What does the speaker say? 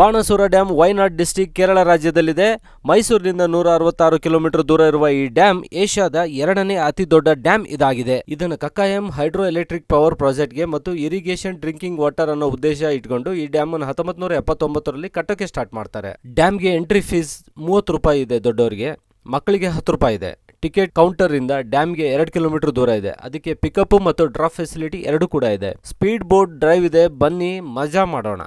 ಬಾಣಸೂರ dam Wayanad district Kerala ರಾಜ್ಯದಲ್ಲಿದೆ. ಮೈಸೂರಿನಿಂದ 166 kilometre ದೂರ ಇರುವ ಈ ಡ್ಯಾಮ್ ಏಷ್ಯಾದ 2ನೇ ಅತಿ ದೊಡ್ಡ ಡ್ಯಾಮ್ ಇದಾಗಿದೆ. ಇದನ್ನು ಕಕ್ಕಾಯಂ ಹೈಡ್ರೋ ಎಲೆಕ್ಟ್ರಿಕ್ ಪವರ್ ಪ್ರಾಜೆಕ್ಟ್ಗೆ ಮತ್ತು ಇರಿಗೇಷನ್ ಡ್ರಿಂಕಿಂಗ್ ವಾಟರ್ ಅನ್ನೋ ಉದ್ದೇಶ ಇಟ್ಕೊಂಡು ಈ ಡ್ಯಾಮ್ ಅನ್ನು 1979ರಲ್ಲಿ ಕಟ್ಟೋಕೆ ಸ್ಟಾರ್ಟ್ ಮಾಡ್ತಾರೆ. ಡ್ಯಾಮ್ಗೆ ಎಂಟ್ರಿ ಫೀಸ್ 30 ರೂಪಾಯಿ ಇದೆ ದೊಡ್ಡವರಿಗೆ, ಮಕ್ಕಳಿಗೆ 10 ರೂಪಾಯಿ ಇದೆ. ಟಿಕೆಟ್ ಕೌಂಟರ್ ಇಂದ ಡ್ಯಾಮ್ಗೆ 2 ಕಿಲೋಮೀಟರ್ ದೂರ ಇದೆ. ಅದಕ್ಕೆ ಪಿಕಪ್ ಮತ್ತು ಡ್ರಾಪ್ ಫೆಸಿಲಿಟಿ 2 ಕೂಡ ಇದೆ. ಸ್ಪೀಡ್ ಬೋಟ್ ಡ್ರೈವ್ ಇದೆ, ಬನ್ನಿ ಮಜಾ ಮಾಡೋಣ.